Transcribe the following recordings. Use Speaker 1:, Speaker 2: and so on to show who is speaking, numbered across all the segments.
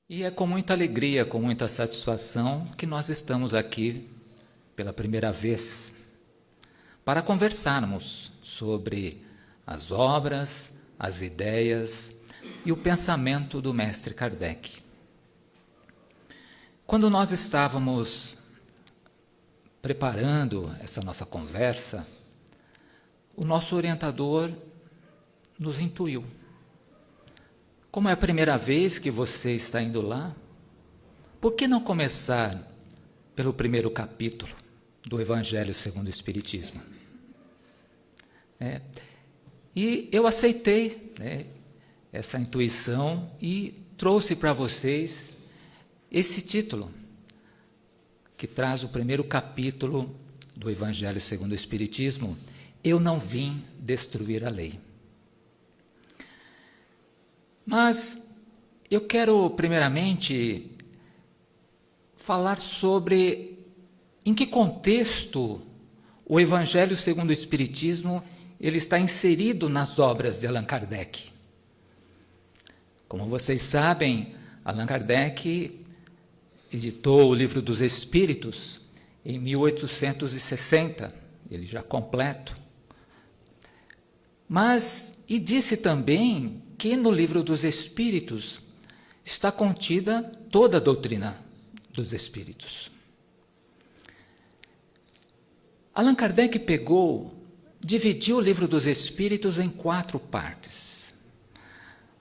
Speaker 1: E é com muita alegria, com muita satisfação que nós estamos aqui pela primeira vez para conversarmos sobre as obras, as ideias e o pensamento do mestre Kardec. Quando nós estávamos preparando essa nossa conversa, o nosso orientador nos intuiu. Como é a primeira vez que você está indo lá, por que não começar pelo primeiro capítulo do Evangelho segundo o Espiritismo? E eu aceitei essa intuição e trouxe para vocês esse título, que traz o primeiro capítulo do Evangelho segundo o Espiritismo: Eu não vim destruir a lei. Mas eu quero, primeiramente, falar sobre em que contexto o Evangelho segundo o Espiritismo ele está inserido nas obras de Allan Kardec. Como vocês sabem, Allan Kardec editou o Livro dos Espíritos em 1860, ele já completo. E disse também que no Livro dos Espíritos está contida toda a doutrina dos Espíritos. Allan Kardec dividiu o Livro dos Espíritos em 4 partes.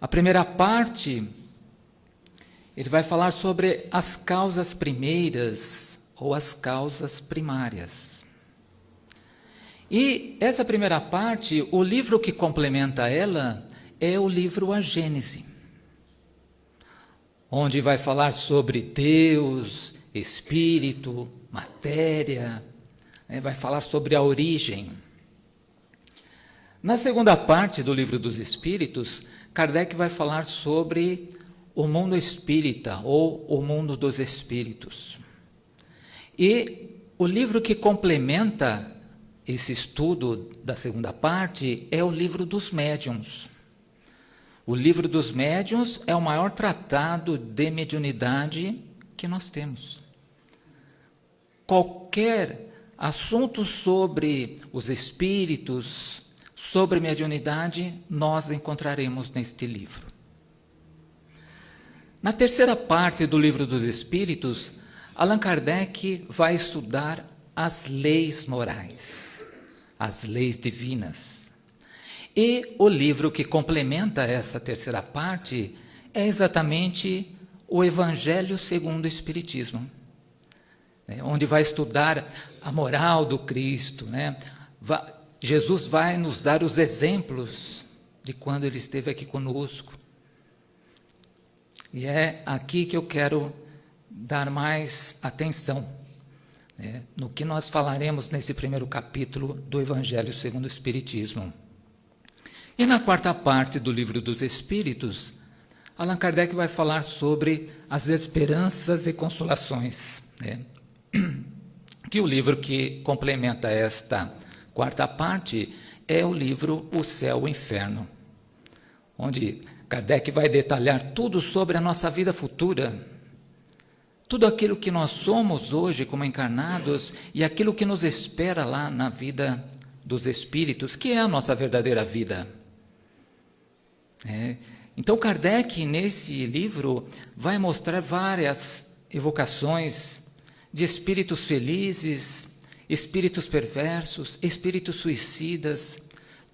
Speaker 1: A primeira parte, ele vai falar sobre as causas primeiras ou as causas primárias. E essa primeira parte, o livro que complementa ela é o livro A Gênese, onde vai falar sobre Deus, Espírito, matéria, vai falar sobre a origem. Na segunda parte do Livro dos Espíritos, Kardec vai falar sobre o mundo espírita ou o mundo dos espíritos. E o livro que complementa esse estudo da segunda parte é o Livro dos Médiuns. O Livro dos Médiuns é o maior tratado de mediunidade que nós temos. Qualquer assunto sobre os espíritos, sobre mediunidade, nós encontraremos neste livro. Na terceira parte do Livro dos Espíritos, Allan Kardec vai estudar as leis morais, as leis divinas. E o livro que complementa essa terceira parte é exatamente o Evangelho segundo o Espiritismo, onde vai estudar a moral do Cristo. Jesus vai nos dar os exemplos de quando ele esteve aqui conosco. E é aqui que eu quero dar mais atenção, no que nós falaremos nesse primeiro capítulo do Evangelho segundo o Espiritismo. E na quarta parte do Livro dos Espíritos, Allan Kardec vai falar sobre as esperanças e consolações, que o livro que complementa esta quarta parte é o livro O Céu e o Inferno, onde Kardec vai detalhar tudo sobre a nossa vida futura, tudo aquilo que nós somos hoje como encarnados e aquilo que nos espera lá na vida dos espíritos, que é a nossa verdadeira vida. Então Kardec, nesse livro, vai mostrar várias evocações de espíritos felizes, espíritos perversos, espíritos suicidas,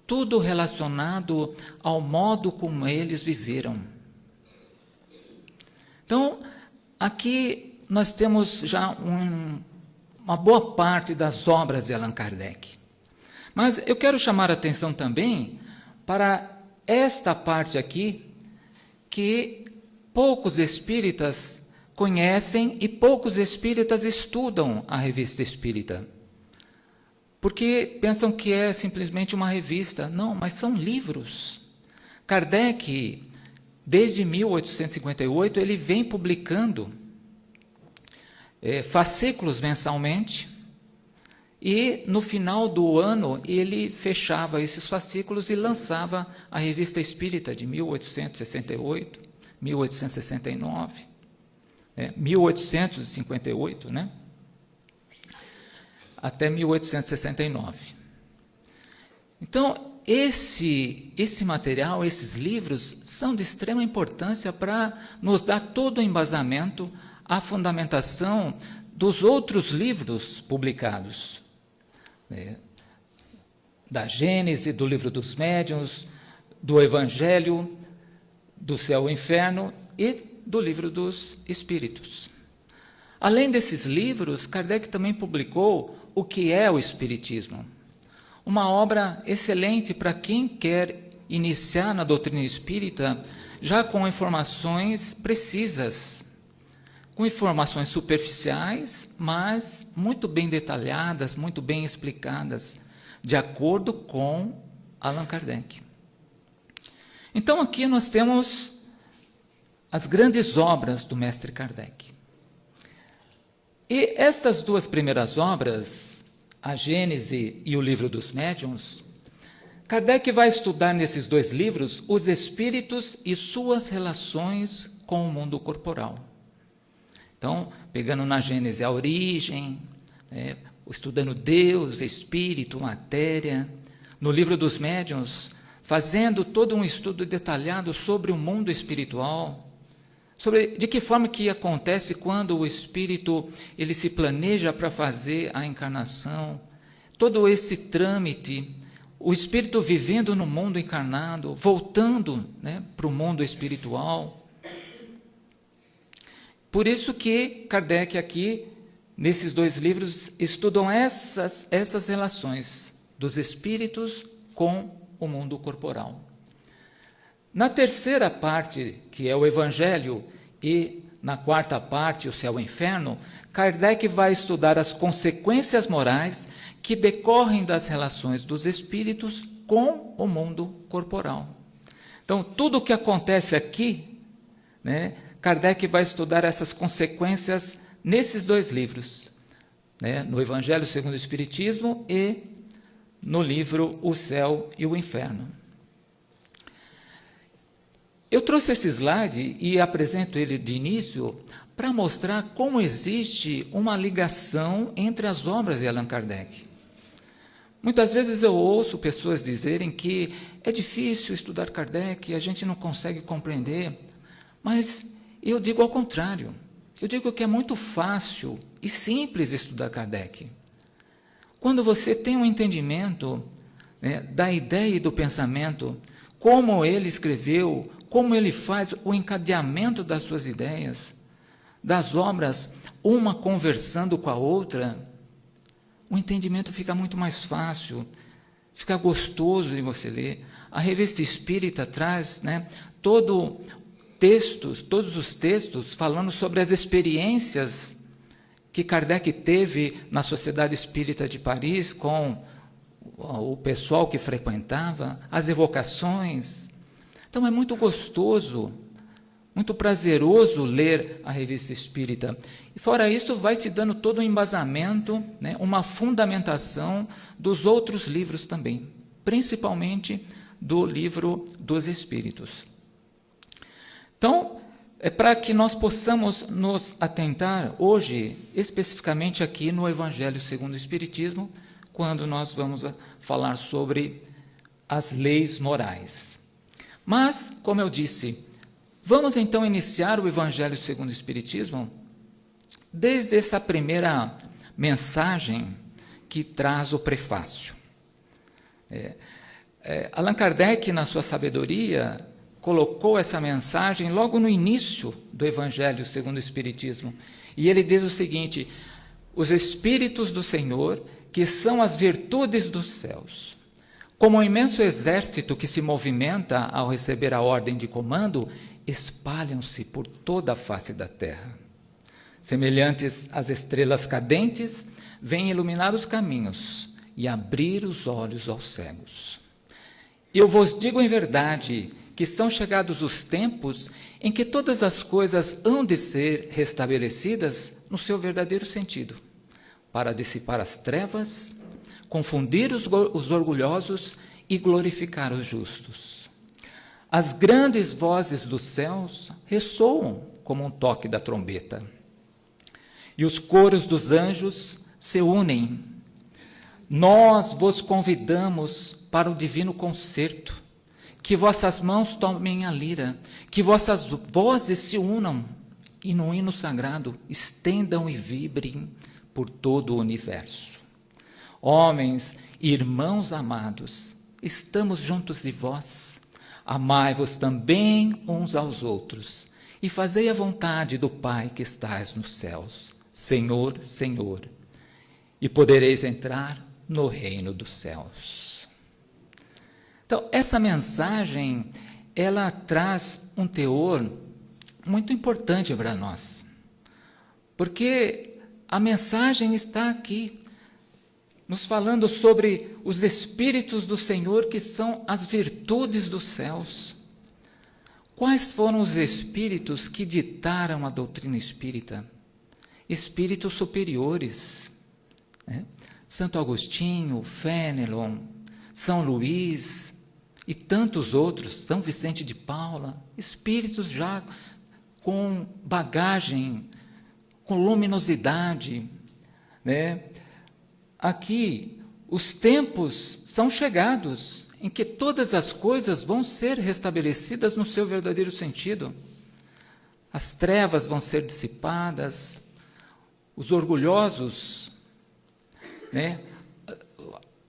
Speaker 1: tudo relacionado ao modo como eles viveram. Então, aqui nós temos já uma boa parte das obras de Allan Kardec. Mas eu quero chamar a atenção também para esta parte aqui, que poucos espíritas conhecem e poucos espíritas estudam a Revista Espírita. Porque pensam que é simplesmente uma revista. Não, mas são livros. Kardec, desde 1858, ele vem publicando fascículos mensalmente, e no final do ano ele fechava esses fascículos e lançava a Revista Espírita de 1868, 1869. 1858, né? Até 1869. Então, esse material, esses livros, são de extrema importância para nos dar todo o embasamento, a fundamentação dos outros livros publicados, né? Da Gênese, do Livro dos Médiuns, do Evangelho, do Céu e Inferno e do Livro dos Espíritos. Além desses livros, Kardec também publicou O que é o Espiritismo, uma obra excelente para quem quer iniciar na doutrina espírita já com informações precisas, com informações superficiais, mas muito bem detalhadas, muito bem explicadas, de acordo com Allan Kardec. Então, aqui nós temos as grandes obras do mestre Kardec. E estas duas primeiras obras, a Gênese e o Livro dos Médiuns, Kardec vai estudar nesses dois livros os espíritos e suas relações com o mundo corporal. Então, pegando na Gênese a origem, estudando Deus, espírito, matéria. No Livro dos Médiuns, fazendo todo um estudo detalhado sobre o mundo espiritual, sobre de que forma que acontece quando o espírito ele se planeja para fazer a encarnação, todo esse trâmite, o espírito vivendo no mundo encarnado, voltando, né, para o mundo espiritual. Por isso que Kardec aqui, nesses dois livros, estudam essas relações dos espíritos com o mundo corporal. Na terceira parte, que é o Evangelho, e na quarta parte, o Céu e o Inferno, Kardec vai estudar as consequências morais que decorrem das relações dos espíritos com o mundo corporal. Então, tudo o que acontece aqui, né, Kardec vai estudar essas consequências nesses dois livros, né, no Evangelho segundo o Espiritismo e no livro O Céu e o Inferno. Eu trouxe esse slide e apresento ele de início para mostrar como existe uma ligação entre as obras de Allan Kardec. Muitas vezes eu ouço pessoas dizerem que é difícil estudar Kardec, a gente não consegue compreender, mas eu digo ao contrário. Eu digo que é muito fácil e simples estudar Kardec. Quando você tem um entendimento, né, da ideia e do pensamento, como ele escreveu, como ele faz o encadeamento das suas ideias, das obras, uma conversando com a outra, o entendimento fica muito mais fácil, fica gostoso de você ler. A Revista Espírita traz, né, todos os textos falando sobre as experiências que Kardec teve na Sociedade Espírita de Paris com o pessoal que frequentava, as evocações. Então é muito gostoso, muito prazeroso ler a Revista Espírita. E fora isso, vai te dando todo um embasamento, né, uma fundamentação dos outros livros também, principalmente do Livro dos Espíritos. Então, é para que nós possamos nos atentar hoje, especificamente aqui no Evangelho segundo o Espiritismo, quando nós vamos falar sobre as leis morais. Mas, como eu disse, vamos então iniciar o Evangelho segundo o Espiritismo desde essa primeira mensagem que traz o prefácio. Allan Kardec, na sua sabedoria, colocou essa mensagem logo no início do Evangelho segundo o Espiritismo. E ele diz o seguinte: os Espíritos do Senhor, que são as virtudes dos céus, como um imenso exército que se movimenta ao receber a ordem de comando, espalham-se por toda a face da terra. Semelhantes às estrelas cadentes, vêm iluminar os caminhos e abrir os olhos aos cegos. Eu vos digo em verdade que são chegados os tempos em que todas as coisas hão de ser restabelecidas no seu verdadeiro sentido, para dissipar as trevas, confundir os orgulhosos e glorificar os justos. As grandes vozes dos céus ressoam como um toque da trombeta. E os coros dos anjos se unem. Nós vos convidamos para o divino concerto, que vossas mãos tomem a lira, que vossas vozes se unam e no hino sagrado estendam e vibrem por todo o universo. Homens, irmãos amados, estamos juntos de vós, amai-vos também uns aos outros, e fazei a vontade do Pai que estás nos céus. Senhor, Senhor, e podereis entrar no reino dos céus. Então, essa mensagem, ela traz um teor muito importante para nós, porque a mensagem está aqui, nos falando sobre os Espíritos do Senhor, que são as virtudes dos céus. Quais foram os Espíritos que ditaram a doutrina espírita? Espíritos superiores, né? Santo Agostinho, Fénelon, São Luís e tantos outros, São Vicente de Paula, espíritos já com bagagem, com luminosidade, né? Aqui, os tempos são chegados em que todas as coisas vão ser restabelecidas no seu verdadeiro sentido. As trevas vão ser dissipadas, os orgulhosos, né?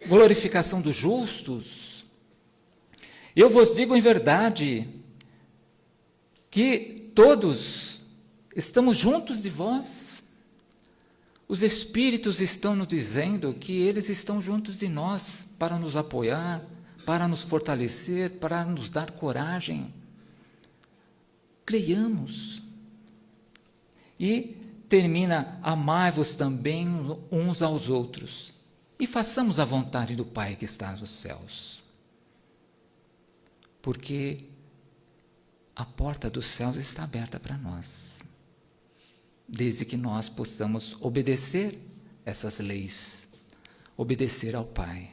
Speaker 1: Glorificação dos justos. Eu vos digo em verdade que todos estamos juntos de vós. Os Espíritos estão nos dizendo que eles estão juntos de nós para nos apoiar, para nos fortalecer, para nos dar coragem. Creiamos. E termina, amai-vos também uns aos outros, e façamos a vontade do Pai que está nos céus. Porque a porta dos céus está aberta para nós, desde que nós possamos obedecer essas leis, obedecer ao Pai.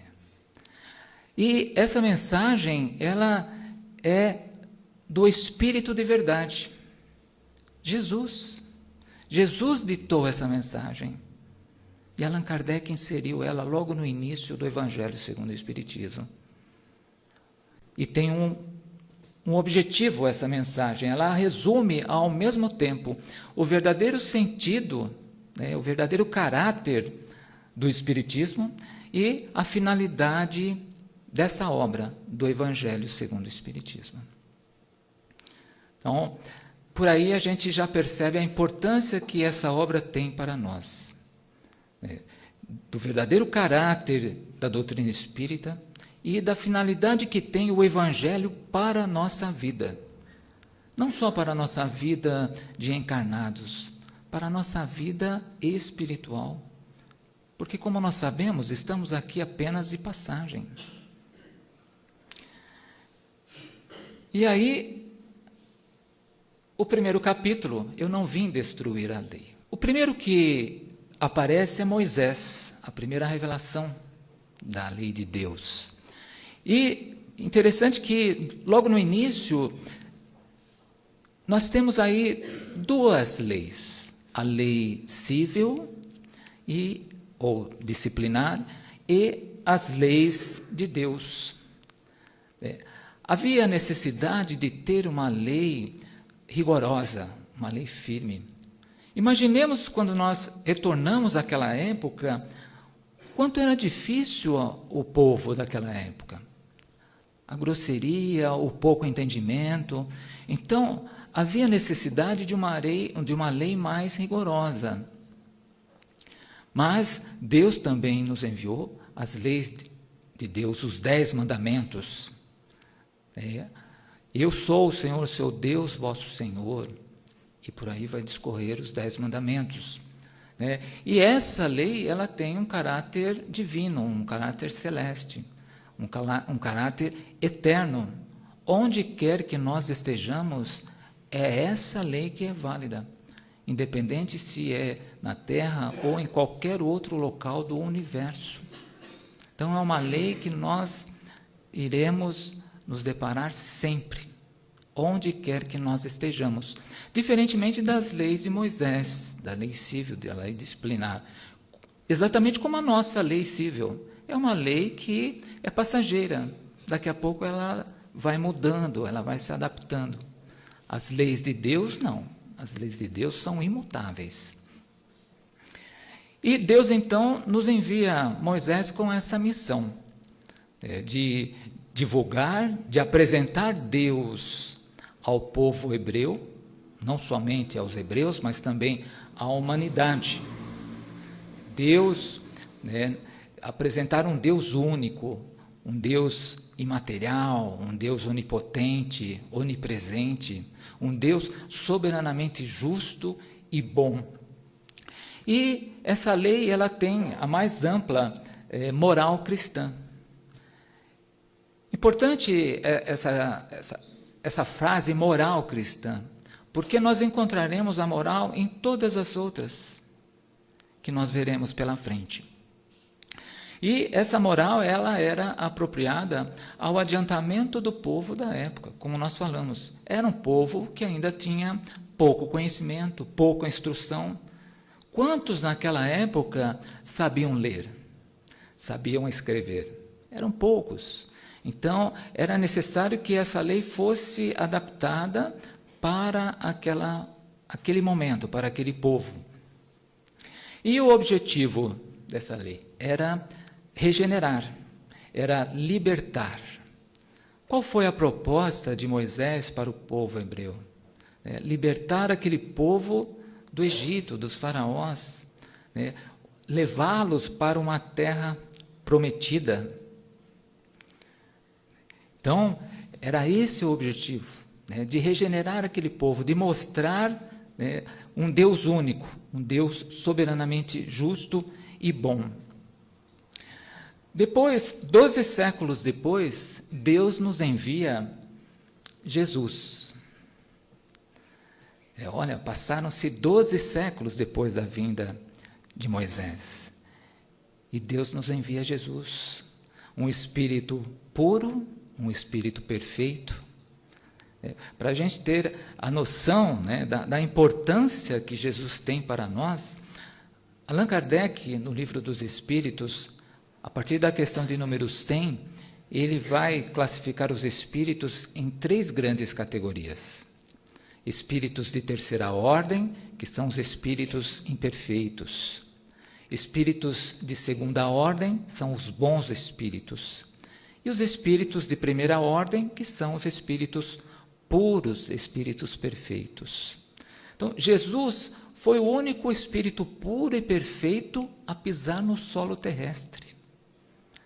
Speaker 1: E essa mensagem, ela é do Espírito de verdade, Jesus. Jesus ditou essa mensagem. E Allan Kardec inseriu ela logo no início do Evangelho segundo o Espiritismo. E tem um objetivo essa mensagem. Ela resume ao mesmo tempo o verdadeiro sentido, né, o verdadeiro caráter do Espiritismo e a finalidade dessa obra do Evangelho segundo o Espiritismo. Então, por aí a gente já percebe a importância que essa obra tem para nós, né? Do verdadeiro caráter da doutrina espírita e da finalidade que tem o Evangelho para a nossa vida. Não só para a nossa vida de encarnados, para a nossa vida espiritual. Porque, como nós sabemos, estamos aqui apenas de passagem. E aí, o primeiro capítulo, eu não vim destruir a lei. O primeiro que aparece é Moisés, a primeira revelação da lei de Deus. E interessante que, logo no início, nós temos aí duas leis. A lei civil, ou disciplinar, e as leis de Deus. Havia necessidade de ter uma lei rigorosa, uma lei firme. Imaginemos quando nós retornamos àquela época, quanto era difícil o povo daquela época. A grosseria, o pouco entendimento. Então, havia necessidade de uma lei mais rigorosa. Mas Deus também nos enviou as leis de Deus, os 10 mandamentos. Eu sou o Senhor, seu Deus, vosso Senhor. E por aí vai discorrer os 10 mandamentos. Né? E essa lei, ela tem um caráter divino, um caráter celeste, um caráter eterno. Onde quer que nós estejamos, é essa lei que é válida, independente se é na Terra ou em qualquer outro local do universo. Então, é uma lei que nós iremos nos deparar sempre. onde quer que nós estejamos. Diferentemente das leis de Moisés, da lei civil, da lei disciplinar. Exatamente como a nossa lei civil. É uma lei que é passageira. Daqui a pouco ela vai mudando, ela vai se adaptando. As leis de Deus, não. As leis de Deus são imutáveis. E Deus, então, nos envia Moisés com essa missão de divulgar, de apresentar Deus ao povo hebreu, não somente aos hebreus, mas também à humanidade. Deus, apresentar um Deus único, um Deus imaterial, um Deus onipotente, onipresente, um Deus soberanamente justo e bom. E essa lei, ela tem a mais ampla moral cristã. Importante essa frase moral cristã, porque nós encontraremos a moral em todas as outras que nós veremos pela frente. E essa moral, ela era apropriada ao adiantamento do povo da época, como nós falamos. Era um povo que ainda tinha pouco conhecimento, pouca instrução. Quantos naquela época sabiam ler? Sabiam escrever? Eram poucos. Então, era necessário que essa lei fosse adaptada para aquele momento, para aquele povo. E o objetivo dessa lei era regenerar, era libertar. Qual foi a proposta de Moisés para o povo hebreu? Libertar aquele povo do Egito, dos faraós, levá-los para uma terra prometida. Então, era esse o objetivo, de regenerar aquele povo, de mostrar um Deus único, um Deus soberanamente justo e bom. Depois, 12 séculos depois, Deus nos envia Jesus. Olha, passaram-se 12 séculos depois da vinda de Moisés. E Deus nos envia Jesus, um Espírito puro, um Espírito perfeito. Para a gente ter a noção da importância que Jesus tem para nós, Allan Kardec, no Livro dos Espíritos, a partir da questão de número 100, ele vai classificar os espíritos em 3 grandes categorias. Espíritos de terceira ordem, que são os espíritos imperfeitos. Espíritos de segunda ordem, são os bons espíritos. E os espíritos de primeira ordem, que são os espíritos puros, espíritos perfeitos. Então, Jesus foi o único espírito puro e perfeito a pisar no solo terrestre,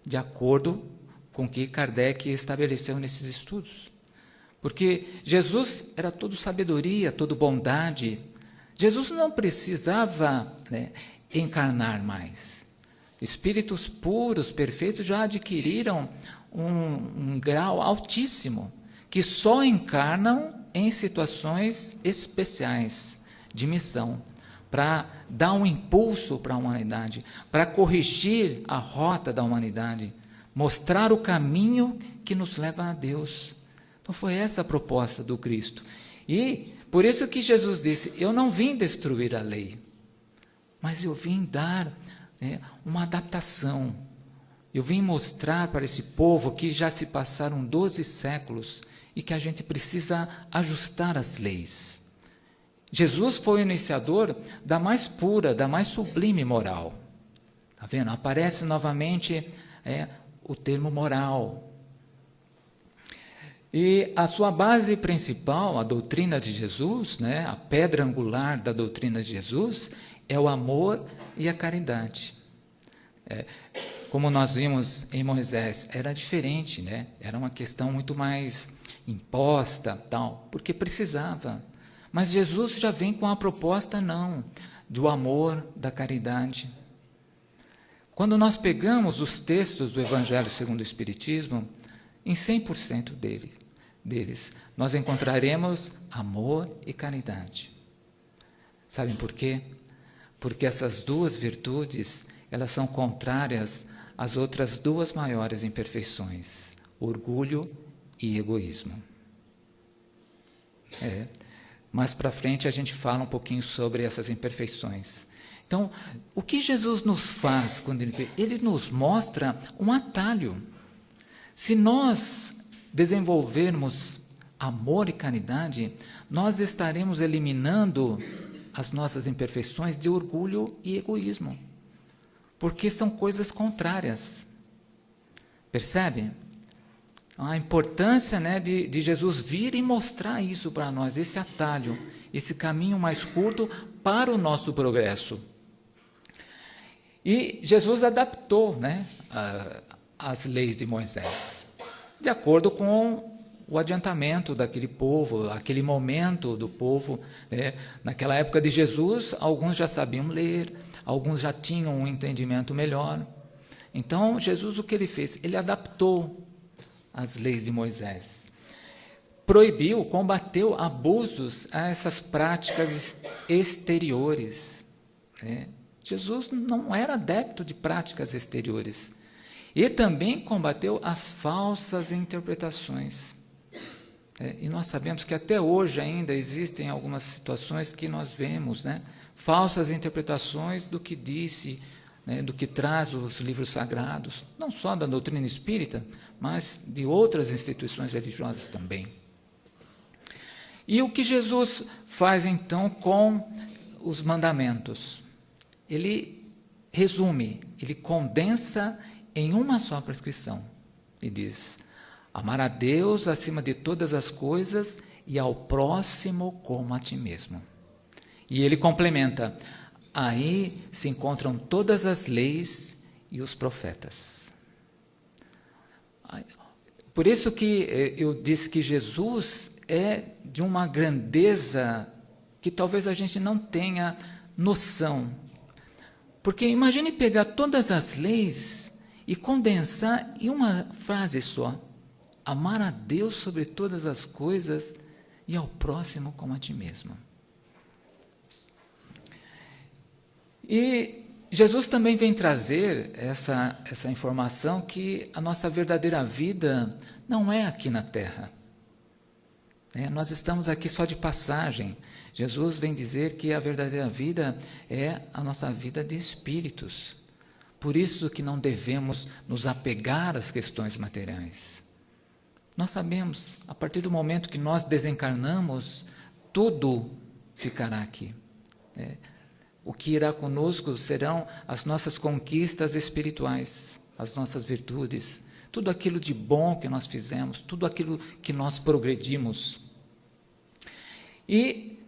Speaker 1: de acordo com o que Kardec estabeleceu nesses estudos. Porque Jesus era todo sabedoria, todo bondade. Jesus não precisava encarnar mais. Espíritos puros, perfeitos, já adquiriram um grau altíssimo, que só encarnam em situações especiais de missão, para dar um impulso para a humanidade, para corrigir a rota da humanidade, mostrar o caminho que nos leva a Deus. Então foi essa a proposta do Cristo. E por isso que Jesus disse, eu não vim destruir a lei, mas eu vim dar uma adaptação. Eu vim mostrar para esse povo que já se passaram 12 séculos e que a gente precisa ajustar as leis. Jesus foi o iniciador da mais pura, da mais sublime moral. Está vendo? Aparece novamente o termo moral. E a sua base principal, a doutrina de Jesus, a pedra angular da doutrina de Jesus, é o amor e a caridade. Como nós vimos em Moisés, era diferente, era uma questão muito mais imposta, tal, porque precisava. Mas Jesus já vem com a proposta, não, do amor, da caridade. Quando nós pegamos os textos do Evangelho segundo o Espiritismo, em 100% deles, nós encontraremos amor e caridade. Sabem por quê? Porque essas duas virtudes, elas são contrárias às outras 2 maiores imperfeições, orgulho e egoísmo. Mais para frente a gente fala um pouquinho sobre essas imperfeições. Então, o que Jesus nos faz quando ele vê? Ele nos mostra um atalho. Se nós desenvolvermos amor e caridade, nós estaremos eliminando as nossas imperfeições de orgulho e egoísmo, porque são coisas contrárias. Percebe? A importância, né, de Jesus vir e mostrar isso para nós, esse atalho, esse caminho mais curto para o nosso progresso. E Jesus adaptou, né, as leis de Moisés, de acordo com o adiantamento daquele povo, aquele momento do povo. Naquela época de Jesus, alguns já sabiam ler, alguns já tinham um entendimento melhor. Então, Jesus, o que ele fez? Ele adaptou as leis de Moisés. Proibiu, combateu abusos a essas práticas exteriores. Jesus não era adepto de práticas exteriores. E também combateu as falsas interpretações. E nós sabemos que até hoje ainda existem algumas situações que nós vemos, né, falsas interpretações do que disse, né, do que traz os livros sagrados, não só da doutrina espírita, mas de outras instituições religiosas também. E o que Jesus faz então com os mandamentos? Ele resume, ele condensa em uma só prescrição e diz: amar a Deus acima de todas as coisas e ao próximo como a ti mesmo. E ele complementa: aí se encontram todas as leis e os profetas. Por isso que eu disse que Jesus é de uma grandeza que talvez a gente não tenha noção. Porque imagine pegar todas as leis e condensar em uma frase só: amar a Deus sobre todas as coisas e ao próximo como a ti mesmo. E Jesus também vem trazer essa informação que a nossa verdadeira vida não é aqui na Terra. Nós estamos aqui só de passagem. Jesus vem dizer que a verdadeira vida é a nossa vida de espíritos. Por isso que não devemos nos apegar às questões materiais. Nós sabemos, a partir do momento que nós desencarnamos, tudo ficará aqui. O que irá conosco serão as nossas conquistas espirituais, as nossas virtudes, tudo aquilo de bom que nós fizemos, tudo aquilo que nós progredimos. E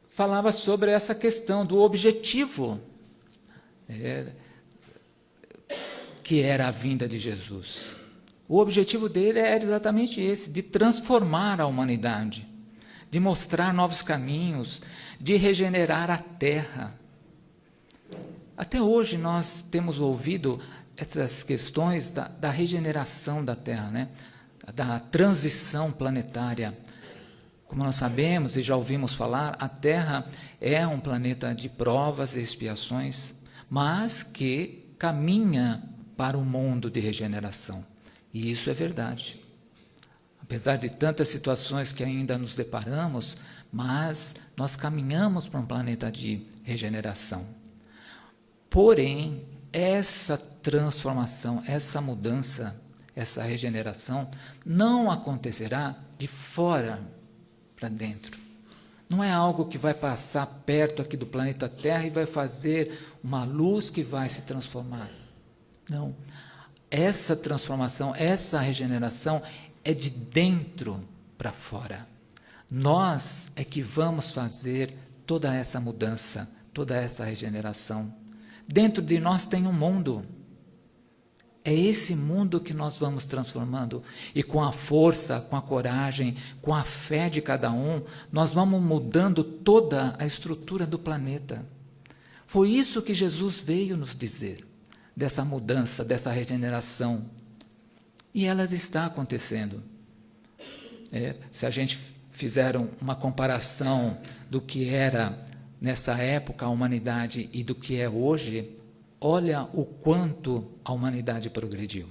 Speaker 1: falava sobre essa questão do objetivo, que era a vinda de Jesus. O objetivo dele era exatamente esse, de transformar a humanidade, de mostrar novos caminhos, de regenerar a Terra. Até hoje nós temos ouvido essas questões da regeneração da Terra, né? Da transição planetária. Como nós sabemos e já ouvimos falar, a Terra é um planeta de provas e expiações, mas que caminha para um mundo de regeneração. E isso é verdade. Apesar de tantas situações que ainda nos deparamos, mas nós caminhamos para um planeta de regeneração. Porém, essa transformação, essa mudança, essa regeneração não acontecerá de fora para dentro. Não é algo que vai passar perto aqui do planeta Terra e vai fazer uma luz que vai se transformar. Não. Essa transformação, essa regeneração é de dentro para fora. Nós é que vamos fazer toda essa mudança, toda essa regeneração. Dentro de nós tem um mundo. É esse mundo que nós vamos transformando. E com a força, com a coragem, com a fé de cada um, nós vamos mudando toda a estrutura do planeta. Foi isso que Jesus veio nos dizer, dessa mudança, dessa regeneração. E ela está acontecendo. Se a gente fizer uma comparação do que era nessa época a humanidade e do que é hoje, olha o quanto a humanidade progrediu.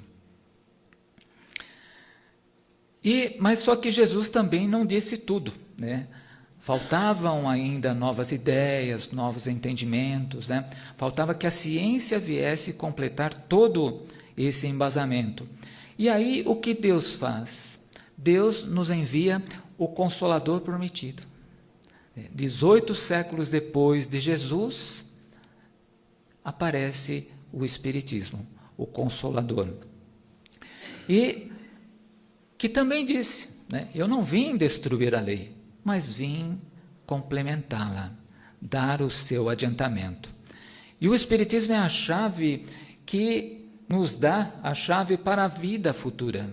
Speaker 1: Mas só que Jesus também não disse tudo, né? Faltavam ainda novas ideias, novos entendimentos, né? Faltava que a ciência viesse completar todo esse embasamento. E aí, o que Deus faz? Deus nos envia o Consolador prometido. 18 séculos depois de Jesus, aparece o Espiritismo, o Consolador. E que também disse, né? Eu não vim destruir a lei, mas vim complementá-la, dar o seu adiantamento. E o Espiritismo é a chave que nos dá a chave para a vida futura.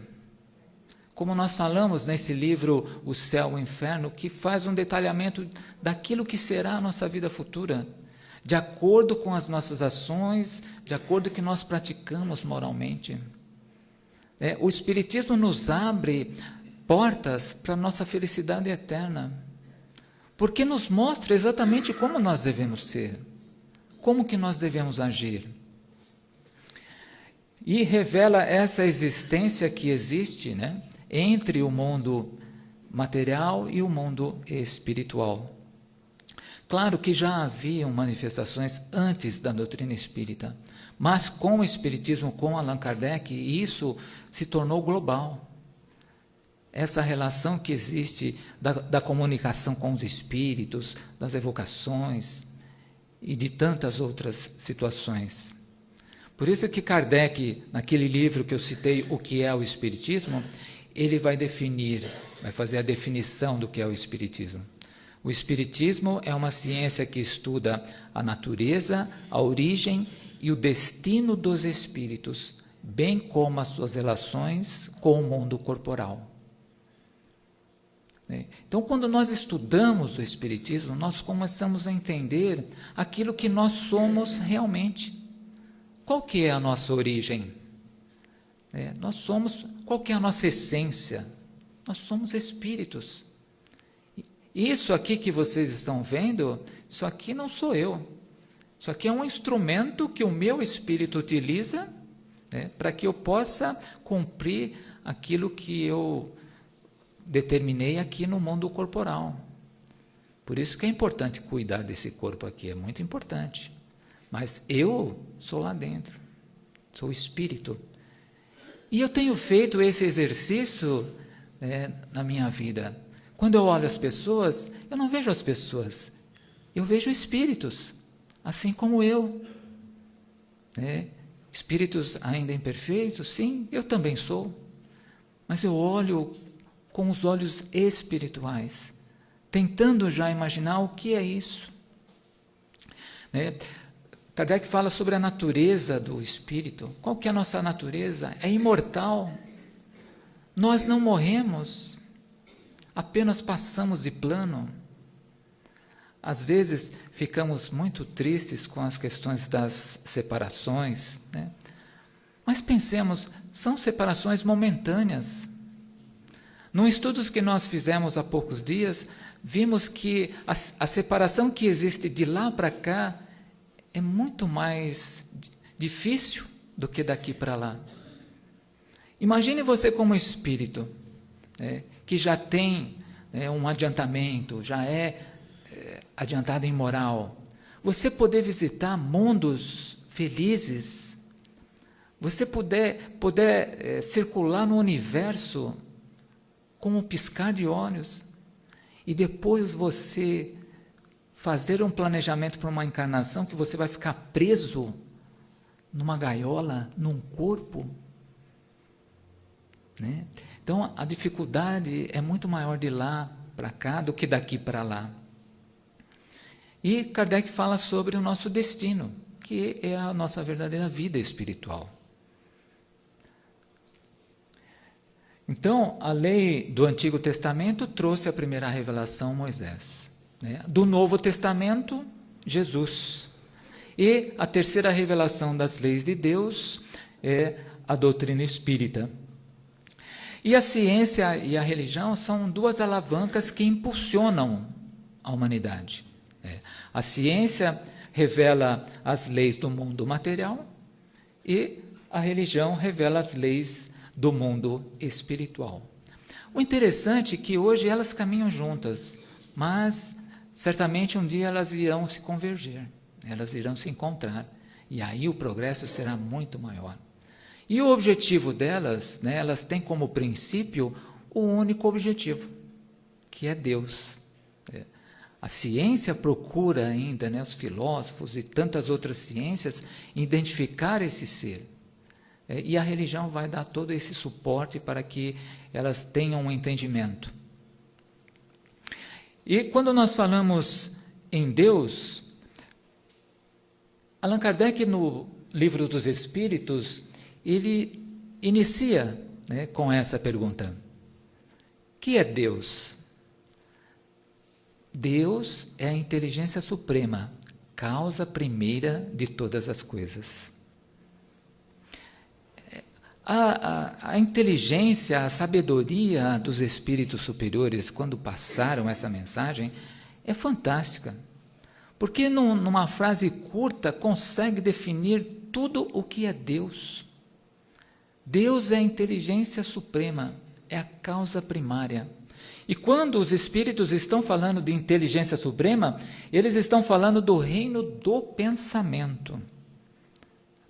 Speaker 1: Como nós falamos nesse livro, O Céu e o Inferno, que faz um detalhamento daquilo que será a nossa vida futura, de acordo com as nossas ações, de acordo com o que nós praticamos moralmente. O Espiritismo nos abre portas para a nossa felicidade eterna, porque nos mostra exatamente como nós devemos ser, como que nós devemos agir. E revela essa existência que existe, né, entre o mundo material e o mundo espiritual. Claro que já haviam manifestações antes da doutrina espírita, mas com o Espiritismo, com Allan Kardec, isso se tornou global. Essa relação que existe da comunicação com os espíritos, das evocações e de tantas outras situações. Por isso que Kardec, naquele livro que eu citei, O que é o Espiritismo, ele vai definir, vai fazer a definição do que é o Espiritismo. O Espiritismo é uma ciência que estuda a natureza, a origem e o destino dos espíritos, bem como as suas relações com o mundo corporal. Então, quando nós estudamos o Espiritismo, nós começamos a entender aquilo que nós somos realmente. Qual que é a nossa origem? Qual que é a nossa essência? Nós somos espíritos. Isso aqui que vocês estão vendo, isso aqui não sou eu. Isso aqui é um instrumento que o meu espírito utiliza, né, para que eu possa cumprir aquilo que eu determinei aqui no mundo corporal. Por isso que é importante cuidar desse corpo aqui, é muito importante. Mas eu sou lá dentro, sou espírito. E eu tenho feito esse exercício, né, na minha vida. Quando eu olho as pessoas, eu não vejo as pessoas, eu vejo espíritos, assim como eu. Espíritos ainda imperfeitos, sim, eu também sou. Mas eu olho com os olhos espirituais, tentando já imaginar o que é isso. Kardec fala sobre a natureza do espírito. Qual que é a nossa natureza? É imortal. Nós não morremos, apenas passamos de plano. Às vezes ficamos muito tristes com as questões das separações, né? Mas pensemos, são separações momentâneas. Num estudo que nós fizemos há poucos dias, vimos que a separação que existe de lá para cá é muito mais difícil do que daqui para lá. Imagine você como espírito, que já tem um adiantamento, já é adiantado em moral. Você poder visitar mundos felizes, você poder circular no universo com um piscar de olhos, e depois você fazer um planejamento para uma encarnação que você vai ficar preso numa gaiola, num corpo, né? Então, a dificuldade é muito maior de lá para cá do que daqui para lá. E Kardec fala sobre o nosso destino, que é a nossa verdadeira vida espiritual. Então, a lei do Antigo Testamento trouxe a primeira revelação, Moisés. Do Novo Testamento, Jesus. E a terceira revelação das leis de Deus é a doutrina espírita. E a ciência e a religião são duas alavancas que impulsionam a humanidade. A ciência revela as leis do mundo material e a religião revela as leis do mundo espiritual. O interessante é que hoje elas caminham juntas, mas certamente um dia elas irão se converger, elas irão se encontrar, e aí o progresso será muito maior. E o objetivo delas, né, elas têm como princípio o único objetivo, que é Deus. A ciência procura ainda, né, os filósofos e tantas outras ciências, identificar esse ser. E a religião vai dar todo esse suporte para que elas tenham um entendimento. E quando nós falamos em Deus, Allan Kardec, no Livro dos Espíritos, ele inicia, né, com essa pergunta: que é Deus? Deus é a inteligência suprema, causa primeira de todas as coisas. A inteligência, a sabedoria dos espíritos superiores, quando passaram essa mensagem, é fantástica. Porque numa frase curta consegue definir tudo o que é Deus. Deus é a inteligência suprema, é a causa primária. E quando os espíritos estão falando de inteligência suprema, eles estão falando do reino do pensamento,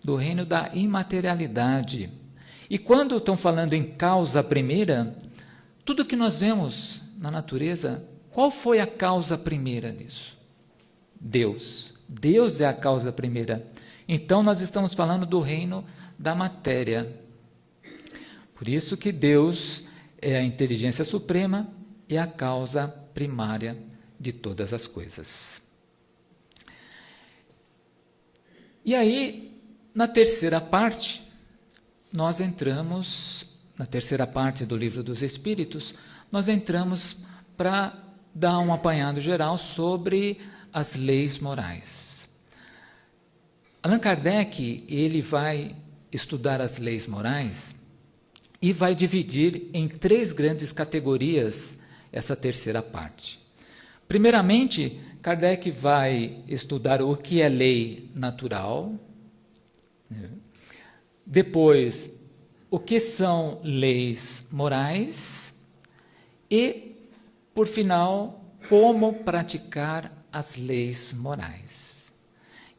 Speaker 1: do reino da imaterialidade. E quando estão falando em causa primeira, tudo que nós vemos na natureza, qual foi a causa primeira disso? Deus. Deus é a causa primeira. Então nós estamos falando do reino da matéria. Por isso que Deus é a inteligência suprema e a causa primária de todas as coisas. E aí, na terceira parte, nós entramos, na terceira parte do Livro dos Espíritos, nós entramos para dar um apanhado geral sobre as leis morais. Allan Kardec, ele vai estudar as leis morais e vai dividir em 3 grandes categorias essa terceira parte. Primeiramente, Kardec vai estudar o que é lei natural, né? Depois, o que são leis morais e, por final, como praticar as leis morais.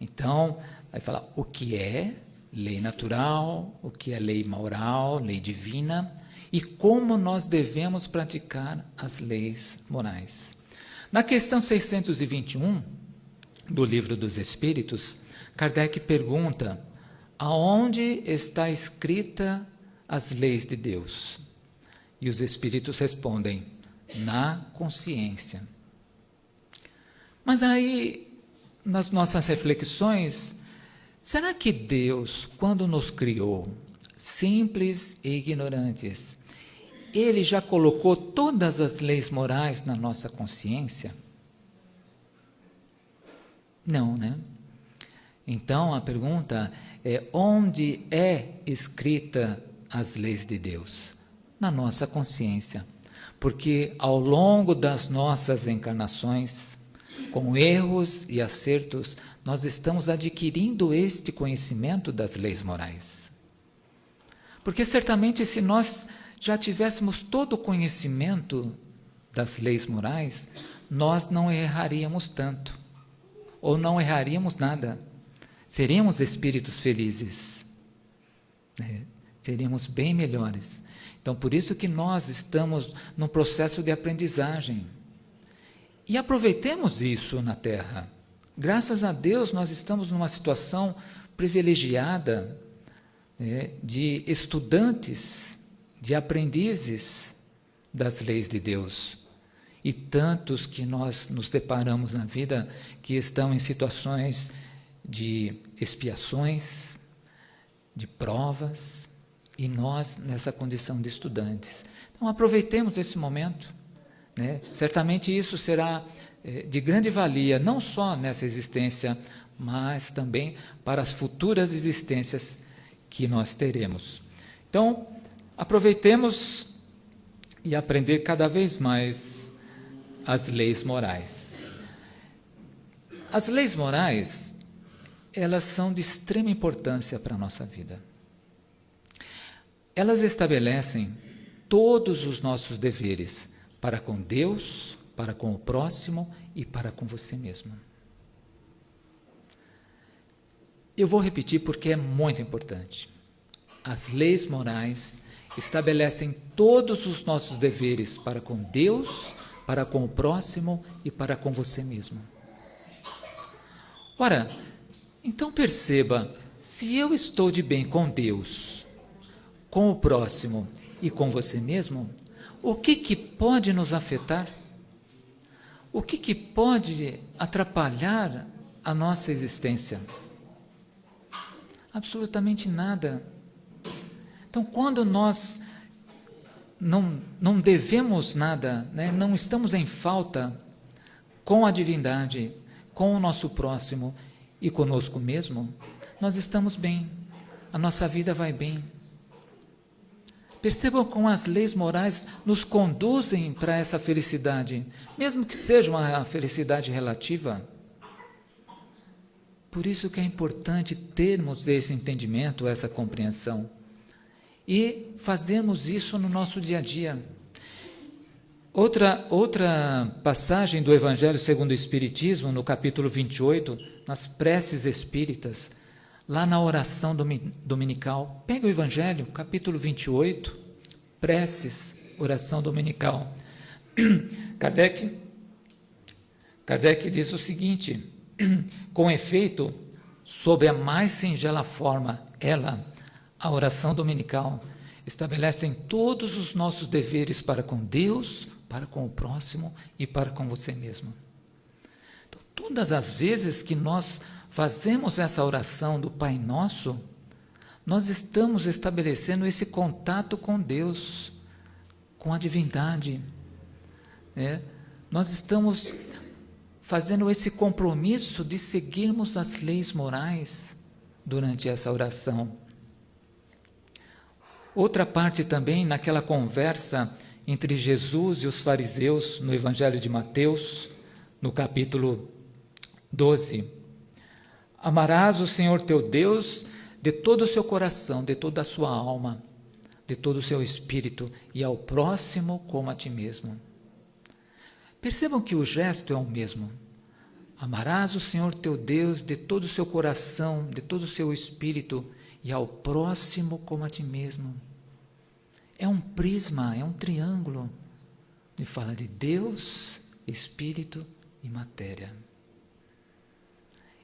Speaker 1: Então, vai falar o que é lei natural, o que é lei moral, lei divina, e como nós devemos praticar as leis morais. Na questão 621 do Livro dos Espíritos, Kardec pergunta: aonde está escrita as leis de Deus? E os Espíritos respondem: na consciência. Mas aí, nas nossas reflexões, será que Deus, quando nos criou, simples e ignorantes, Ele já colocou todas as leis morais na nossa consciência? Não, né? Então, a pergunta é: onde é escrita as leis de Deus? Na nossa consciência. Porque ao longo das nossas encarnações, com erros e acertos, nós estamos adquirindo este conhecimento das leis morais. Porque certamente, se nós já tivéssemos todo o conhecimento das leis morais, nós não erraríamos tanto, ou não erraríamos nada. Seríamos espíritos felizes, né? Seríamos bem melhores. Então, por isso que nós estamos num processo de aprendizagem. E aproveitemos isso na Terra. Graças a Deus, nós estamos numa situação privilegiada, né, de estudantes, de aprendizes das leis de Deus. E tantos que nós nos deparamos na vida que estão em situações de expiações, de provas, e nós nessa condição de estudantes. Então, aproveitemos esse momento, né? Certamente isso será de grande valia, não só nessa existência, mas também para as futuras existências que nós teremos. Então, aproveitemos e aprender cada vez mais as leis morais. As leis morais, elas são de extrema importância para a nossa vida. Elas estabelecem todos os nossos deveres para com Deus, para com o próximo e para com você mesmo. Eu vou repetir porque é muito importante. As leis morais estabelecem todos os nossos deveres para com Deus, para com o próximo e para com você mesmo. Ora, então perceba, se eu estou de bem com Deus, com o próximo e com você mesmo, o que pode nos afetar? O que pode atrapalhar a nossa existência? Absolutamente nada. Então, quando nós não devemos nada, né, não estamos em falta com a divindade, com o nosso próximo e conosco mesmo, nós estamos bem, a nossa vida vai bem. Percebam como as leis morais nos conduzem para essa felicidade, mesmo que seja uma felicidade relativa. Por isso que é importante termos esse entendimento, essa compreensão, e fazermos isso no nosso dia a dia. Outra passagem do Evangelho segundo o Espiritismo, no capítulo 28, nas preces espíritas, lá na oração dominical. Pega o Evangelho, capítulo 28, preces, oração dominical. Kardec diz o seguinte: com efeito, sob a mais singela forma, ela, a oração dominical, estabelecem todos os nossos deveres para com Deus, para com o próximo e para com você mesmo. Então, todas as vezes que nós fazemos essa oração do Pai Nosso, nós estamos estabelecendo esse contato com Deus, com a divindade. Nós estamos fazendo esse compromisso de seguirmos as leis morais durante essa oração. Outra parte também, naquela conversa entre Jesus e os fariseus, no Evangelho de Mateus, no capítulo 12. Amarás o Senhor teu Deus de todo o seu coração, de toda a sua alma, de todo o seu espírito, e ao próximo como a ti mesmo. Percebam que o gesto é o mesmo. Amarás o Senhor teu Deus de todo o seu coração, de todo o seu espírito, e ao próximo como a ti mesmo. É um prisma, é um triângulo, que fala de Deus, espírito e matéria.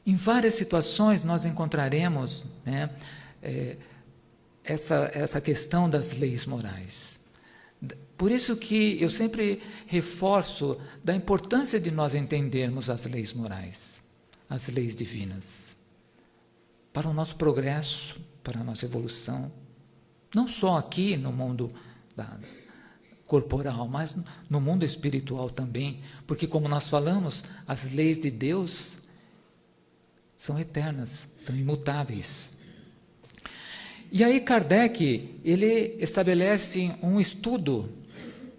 Speaker 1: Em várias situações nós encontraremos, essa questão das leis morais. Por isso que eu sempre reforço da importância de nós entendermos as leis morais, as leis divinas, para o nosso progresso, para a nossa evolução, não só aqui no mundo corporal, mas no mundo espiritual também, porque, como nós falamos, as leis de Deus são eternas, são imutáveis. E aí Kardec, ele estabelece um estudo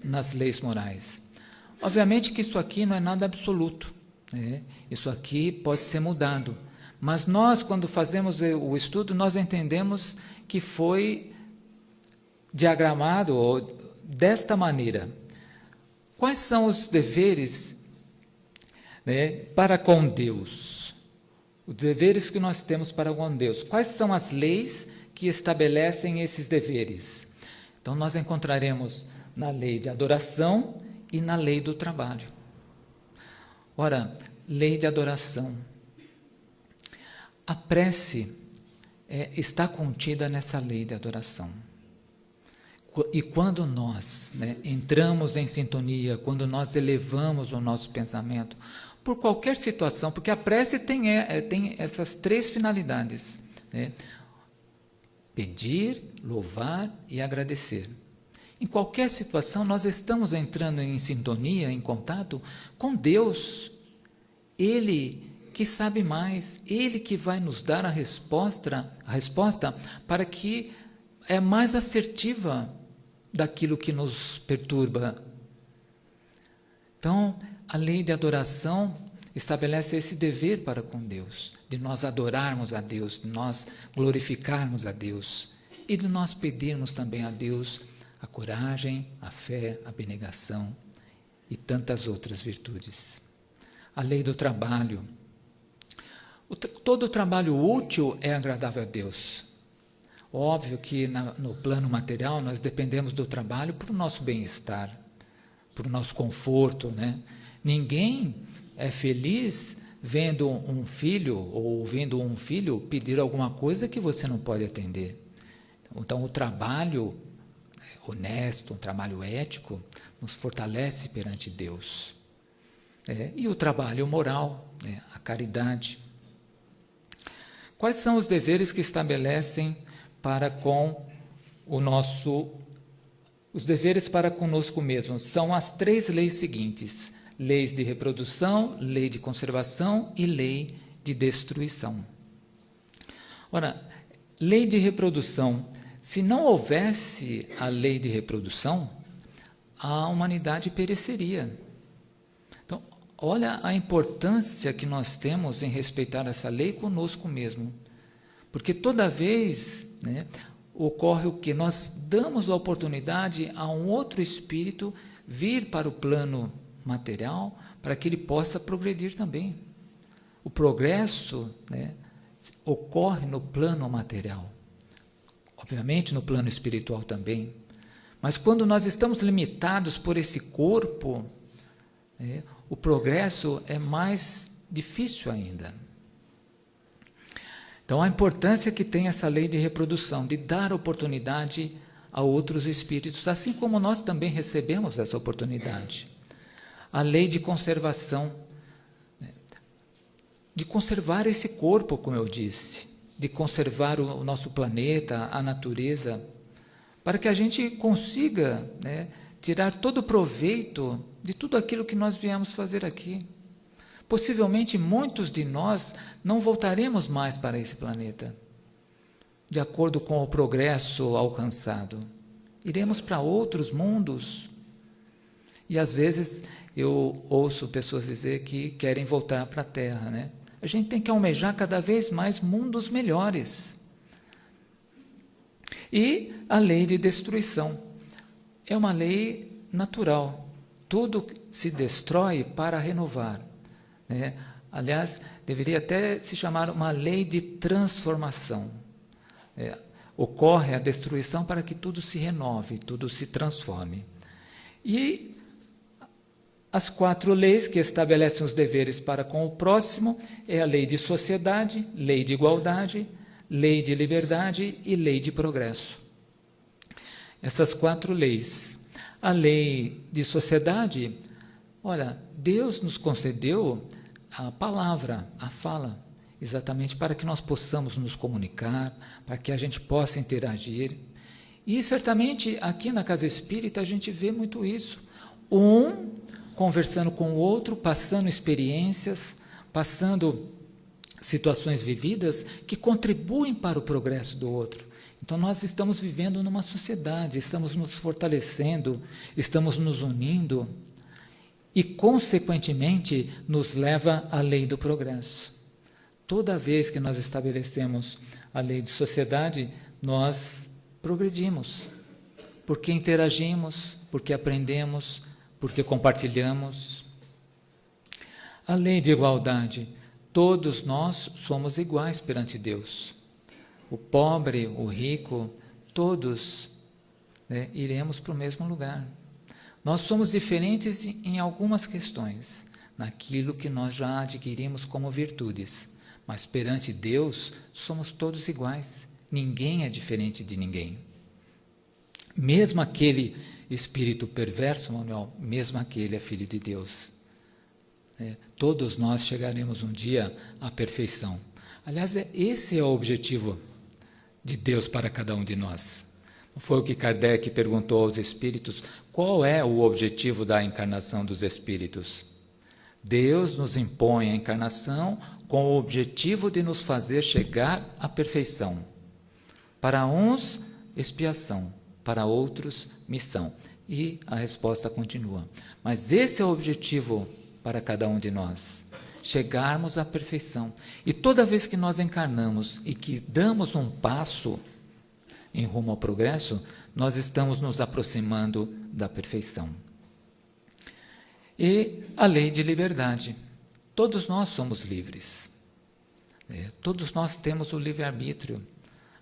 Speaker 1: nas leis morais. Obviamente que isso aqui não é nada absoluto, isso aqui pode ser mudado, mas nós, quando fazemos o estudo, nós entendemos que foi diagramado desta maneira. Quais são os deveres para com Deus? Os deveres que nós temos para com Deus. Quais são as leis que estabelecem esses deveres? Então, nós encontraremos na lei de adoração e na lei do trabalho. Ora, lei de adoração. A prece está contida nessa lei de adoração. E quando nós entramos em sintonia, quando nós elevamos o nosso pensamento, por qualquer situação, porque a prece tem essas três finalidades, pedir, louvar e agradecer. Em qualquer situação, nós estamos entrando em sintonia, em contato com Deus. Ele que sabe mais, Ele que vai nos dar a resposta para que é mais assertiva daquilo que nos perturba. Então, a lei de adoração estabelece esse dever para com Deus, de nós adorarmos a Deus, de nós glorificarmos a Deus e de nós pedirmos também a Deus a a coragem, a fé, a abnegação e tantas outras virtudes. A lei do trabalho. Todo trabalho útil é agradável a Deus. Óbvio que no plano material nós dependemos do trabalho para o nosso bem-estar, para o nosso conforto, né? Ninguém é feliz vendo um filho ou ouvindo um filho pedir alguma coisa que você não pode atender. Então, o trabalho honesto, um trabalho ético, nos fortalece perante Deus. E o trabalho moral, a caridade. Quais são os deveres que estabelecem para com os deveres para conosco mesmos? São as 3 leis seguintes: leis de reprodução, lei de conservação e lei de destruição. Ora, lei de reprodução, se não houvesse a lei de reprodução, a humanidade pereceria. Então, olha a importância que nós temos em respeitar essa lei conosco mesmo. Porque toda vez, né, ocorre o que? Nós damos a oportunidade a um outro espírito vir para o plano material para que ele possa progredir também. O progresso, né, ocorre no plano material. Obviamente no plano espiritual também. Mas quando nós estamos limitados por esse corpo, o progresso é mais difícil ainda. Então, a importância que tem essa lei de reprodução, de dar oportunidade a outros espíritos, assim como nós também recebemos essa oportunidade. A lei de conservação, de conservar esse corpo, como eu disse, de conservar o nosso planeta, a natureza, para que a gente consiga, né, tirar todo o proveito de tudo aquilo que nós viemos fazer aqui. Possivelmente muitos de nós não voltaremos mais para esse planeta, de acordo com o progresso alcançado. Iremos para outros mundos. E às vezes eu ouço pessoas dizer que querem voltar para a Terra, né? A gente tem que almejar cada vez mais mundos melhores. E a lei de destruição é uma lei natural. Tudo se destrói para renovar. Aliás, deveria até se chamar uma lei de transformação. Ocorre a destruição para que tudo se renove, tudo se transforme. E as 4 leis que estabelecem os deveres para com o próximo é a lei de sociedade, lei de igualdade, lei de liberdade e lei de progresso. Essas 4 leis. A lei de sociedade, olha, Deus nos concedeu a palavra, a fala, exatamente para que nós possamos nos comunicar, para que a gente possa interagir. E certamente aqui na Casa Espírita a gente vê muito isso. Um conversando com o outro, passando experiências, passando situações vividas que contribuem para o progresso do outro. Então nós estamos vivendo numa sociedade, estamos nos fortalecendo, estamos nos unindo e, consequentemente, nos leva à lei do progresso. Toda vez que nós estabelecemos a lei de sociedade, nós progredimos, porque interagimos, porque aprendemos, porque compartilhamos. A lei de igualdade, todos nós somos iguais perante Deus. O pobre, o rico, todos, né, iremos para o mesmo lugar. Nós somos diferentes em algumas questões, naquilo que nós já adquirimos como virtudes, mas perante Deus somos todos iguais, ninguém é diferente de ninguém. Mesmo aquele espírito perverso, Manuel, mesmo aquele é filho de Deus. Todos nós chegaremos um dia à perfeição. Aliás, esse é o objetivo de Deus para cada um de nós. Não foi o que Kardec perguntou aos espíritos? Qual é o objetivo da encarnação dos espíritos? Deus nos impõe a encarnação com o objetivo de nos fazer chegar à perfeição. Para uns, expiação. Para outros, missão. E a resposta continua. Mas esse é o objetivo para cada um de nós. Chegarmos à perfeição. E toda vez que nós encarnamos e que damos um passo em rumo ao progresso, nós estamos nos aproximando da perfeição. E a lei de liberdade. Todos nós somos livres. Todos nós temos o livre-arbítrio.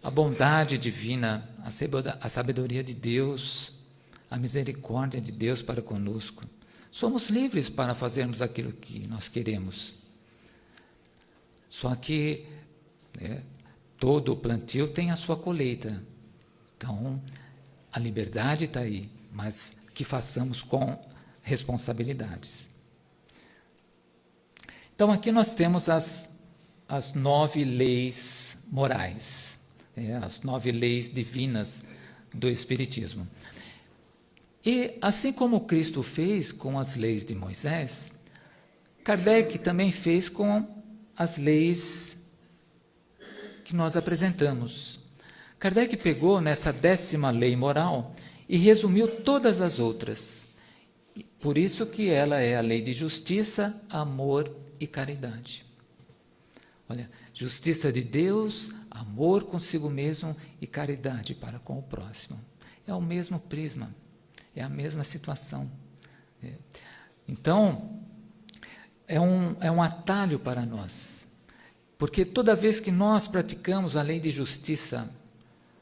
Speaker 1: A bondade divina, a sabedoria de Deus, a misericórdia de Deus para conosco. Somos livres para fazermos aquilo que nós queremos. Só que todo o plantio tem a sua colheita. Então, a liberdade está aí, mas que façamos com responsabilidades. Então, aqui nós temos as 9 leis morais, as 9 leis divinas do Espiritismo. E, assim como Cristo fez com as leis de Moisés, Kardec também fez com as leis que nós apresentamos. Kardec pegou nessa 10ª lei moral e resumiu todas as outras. Por isso que ela é a lei de justiça, amor e caridade. Olha, justiça de Deus, amor consigo mesmo e caridade para com o próximo. É o mesmo prisma, é a mesma situação. Então, é um atalho para nós. Porque toda vez que nós praticamos a lei de justiça,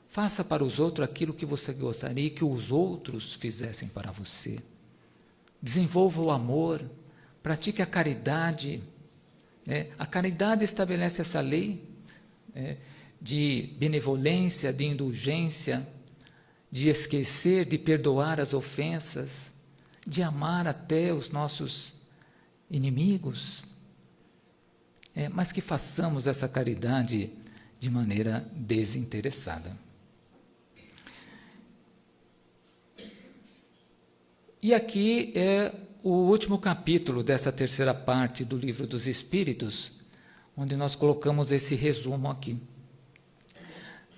Speaker 1: faça para os outros aquilo que você gostaria que os outros fizessem para você. Desenvolva o amor, pratique a caridade. A caridade estabelece essa lei de benevolência, de indulgência, de esquecer, de perdoar as ofensas, de amar até os nossos inimigos. Mas que façamos essa caridade de maneira desinteressada. E aqui é o último capítulo dessa 3ª parte do Livro dos Espíritos, onde nós colocamos esse resumo aqui,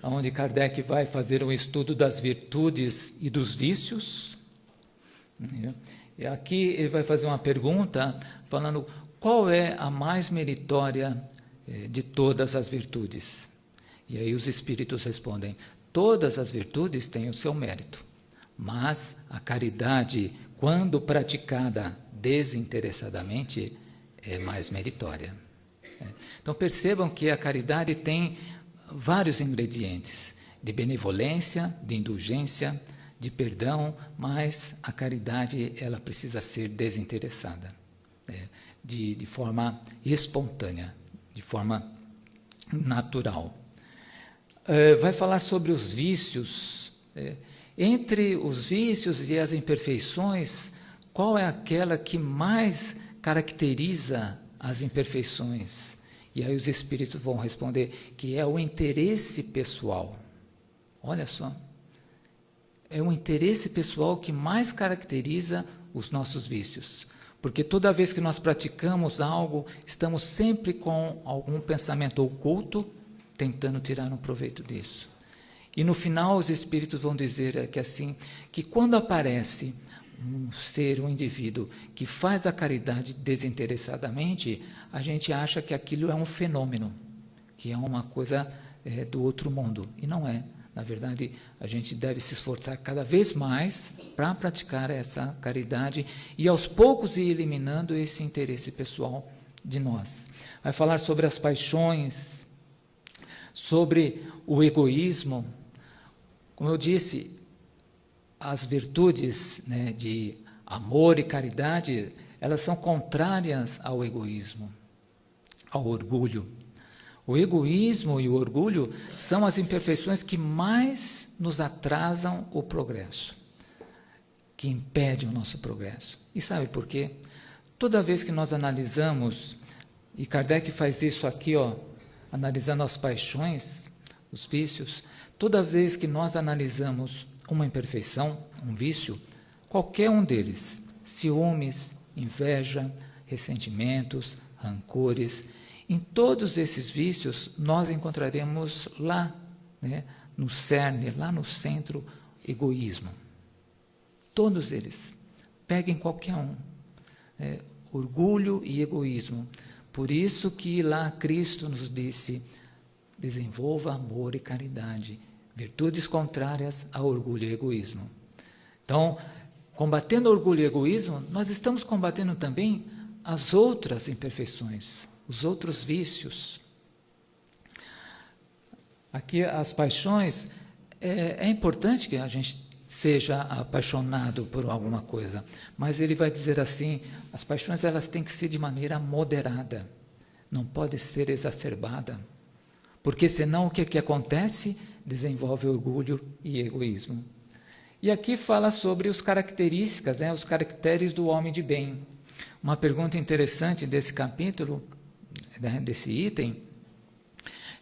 Speaker 1: onde Kardec vai fazer um estudo das virtudes e dos vícios. E aqui ele vai fazer uma pergunta, falando qual é a mais meritória de todas as virtudes. E aí os Espíritos respondem, todas as virtudes têm o seu mérito. Mas a caridade, quando praticada desinteressadamente, é mais meritória. Então percebam que a caridade tem vários ingredientes, de benevolência, de indulgência, de perdão, mas a caridade ela precisa ser desinteressada, de forma espontânea, de forma natural. Vai falar sobre os vícios. Entre os vícios e as imperfeições, qual é aquela que mais caracteriza as imperfeições? E aí os Espíritos vão responder que é o interesse pessoal. Olha só, é o interesse pessoal que mais caracteriza os nossos vícios. Porque toda vez que nós praticamos algo, estamos sempre com algum pensamento oculto, tentando tirar um proveito disso. E no final os Espíritos vão dizer que quando aparece um ser, um indivíduo, que faz a caridade desinteressadamente, a gente acha que aquilo é um fenômeno, que é uma coisa do outro mundo. E não é. Na verdade, a gente deve se esforçar cada vez mais para praticar essa caridade e aos poucos ir eliminando esse interesse pessoal de nós. Vai falar sobre as paixões, sobre o egoísmo. Como eu disse, as virtudes de amor e caridade, elas são contrárias ao egoísmo, ao orgulho. O egoísmo e o orgulho são as imperfeições que mais nos atrasam o progresso, que impedem o nosso progresso. E sabe por quê? Toda vez que nós analisamos, e Kardec faz isso aqui, analisando as paixões, os vícios, toda vez que nós analisamos uma imperfeição, um vício, qualquer um deles, ciúmes, inveja, ressentimentos, rancores, em todos esses vícios nós encontraremos lá, no cerne, lá no centro, egoísmo. Todos eles. Peguem qualquer um. Orgulho e egoísmo. Por isso que lá Cristo nos disse, desenvolva amor e caridade. Virtudes contrárias ao orgulho e egoísmo. Então, combatendo o orgulho e egoísmo, nós estamos combatendo também as outras imperfeições, os outros vícios. Aqui, as paixões, é importante que a gente seja apaixonado por alguma coisa, mas ele vai dizer assim, as paixões elas têm que ser de maneira moderada, não pode ser exacerbada, porque senão o que acontece? Desenvolve orgulho e egoísmo. E aqui fala sobre as características, os caracteres do homem de bem. Uma pergunta interessante desse capítulo, desse item,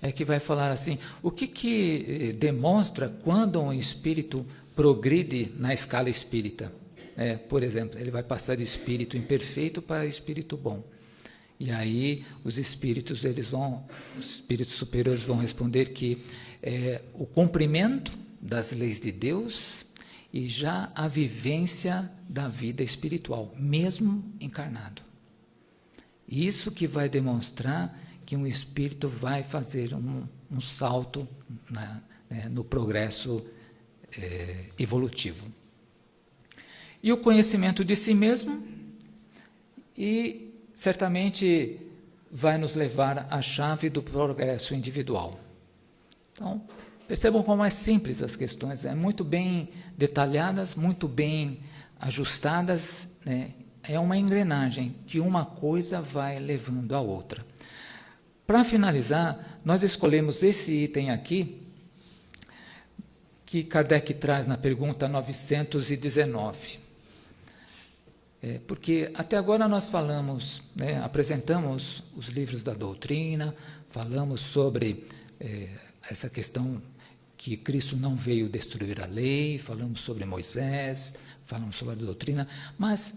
Speaker 1: é que vai falar assim, o que demonstra quando um espírito progride na escala espírita? Por exemplo, ele vai passar de espírito imperfeito para espírito bom. E aí os espíritos superiores vão responder que o cumprimento das leis de Deus e já a vivência da vida espiritual, mesmo encarnado. Isso que vai demonstrar que um espírito vai fazer um salto no progresso evolutivo. E o conhecimento de si mesmo, e certamente vai nos levar à chave do progresso individual. Então, percebam como é simples as questões, muito bem detalhadas, muito bem ajustadas, é uma engrenagem que uma coisa vai levando a outra. Para finalizar, nós escolhemos esse item aqui, que Kardec traz na pergunta 919. Porque até agora nós falamos, apresentamos os livros da doutrina, falamos sobre essa questão que Cristo não veio destruir a lei, falamos sobre Moisés, falamos sobre a doutrina, mas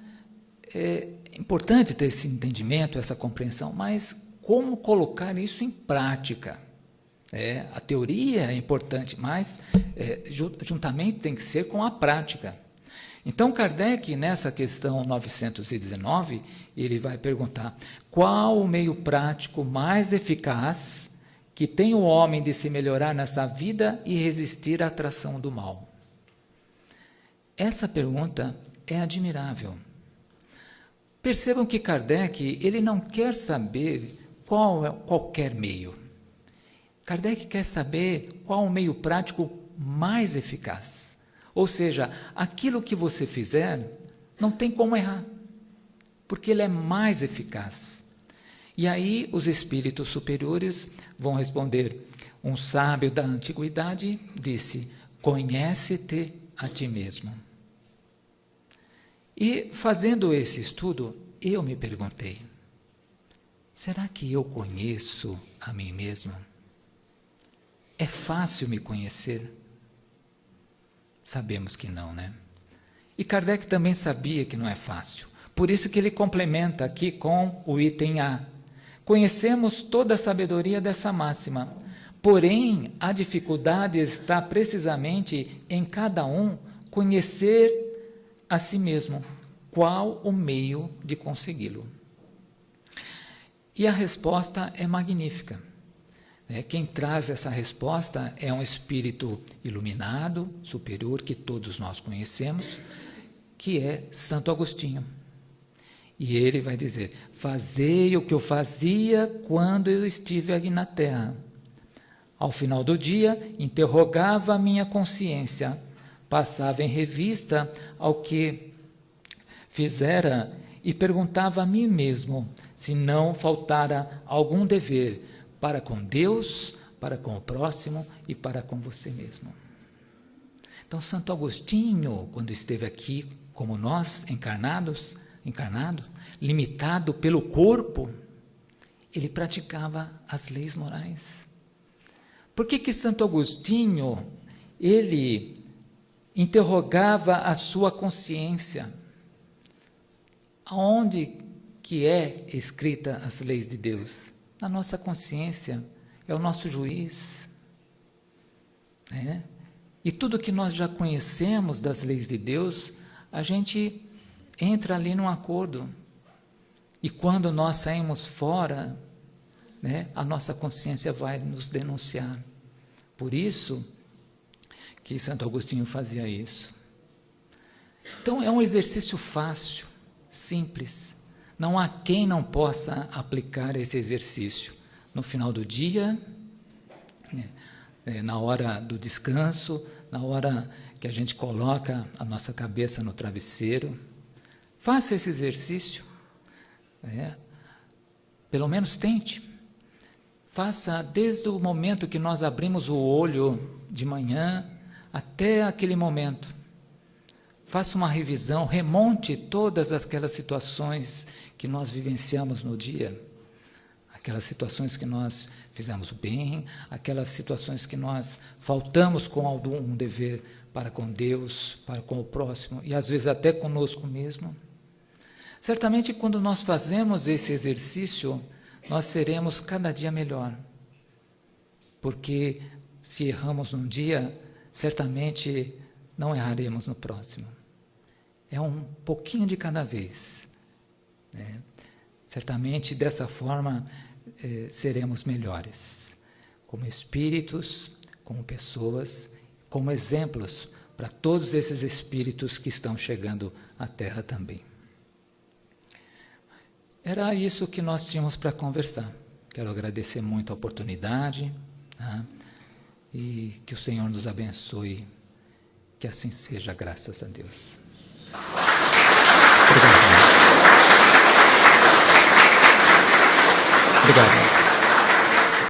Speaker 1: é importante ter esse entendimento, essa compreensão, mas como colocar isso em prática? A teoria é importante, mas juntamente tem que ser com a prática. Então, Kardec, nessa questão 919, ele vai perguntar, qual o meio prático mais eficaz que tem o homem de se melhorar nessa vida e resistir à atração do mal? Essa pergunta é admirável. Percebam que Kardec, ele não quer saber qual é qualquer meio. Kardec quer saber qual o meio prático mais eficaz. Ou seja, aquilo que você fizer, não tem como errar, porque ele é mais eficaz. E aí os espíritos superiores vão responder, um sábio da antiguidade disse, conhece-te a ti mesmo. E fazendo esse estudo, eu me perguntei, será que eu conheço a mim mesmo? É fácil me conhecer? Sabemos que não, né? E Kardec também sabia que não é fácil. Por isso que ele complementa aqui com o item A. Conhecemos toda a sabedoria dessa máxima, porém a dificuldade está precisamente em cada um conhecer a si mesmo. Qual o meio de consegui-lo? E a resposta é magnífica. Quem traz essa resposta é um espírito iluminado, superior, que todos nós conhecemos, que é Santo Agostinho. E ele vai dizer, fazei o que eu fazia quando eu estive aqui na Terra. Ao final do dia, interrogava a minha consciência, passava em revista ao que fizera e perguntava a mim mesmo se não faltara algum dever para com Deus, para com o próximo e para com você mesmo. Então, Santo Agostinho, quando esteve aqui, como nós, encarnado, limitado pelo corpo, ele praticava as leis morais. Por que Santo Agostinho, ele interrogava a sua consciência? Aonde que é escrita as leis de Deus? Na nossa consciência, é o nosso juiz. E tudo que nós já conhecemos das leis de Deus, a gente entra ali num acordo. E quando nós saímos fora, a nossa consciência vai nos denunciar. Por isso que Santo Agostinho fazia isso. Então, é um exercício fácil, simples. Não há quem não possa aplicar esse exercício no final do dia, na hora do descanso, na hora que a gente coloca a nossa cabeça no travesseiro. Faça esse exercício, pelo menos tente. Faça desde o momento que nós abrimos o olho de manhã até aquele momento. Faça uma revisão, remonte todas aquelas situações que nós vivenciamos no dia, aquelas situações que nós fizemos bem, aquelas situações que nós faltamos com algum dever para com Deus, para com o próximo, e às vezes até conosco mesmo. Certamente, quando nós fazemos esse exercício, nós seremos cada dia melhor, porque se erramos num dia, certamente não erraremos no próximo. É um pouquinho de cada vez. Certamente, dessa forma, seremos melhores, como espíritos, como pessoas, como exemplos para todos esses espíritos que estão chegando à Terra também. Era isso que nós tínhamos para conversar. Quero agradecer muito a oportunidade, e que o Senhor nos abençoe, que assim seja, graças a Deus. Obrigado. Obrigado.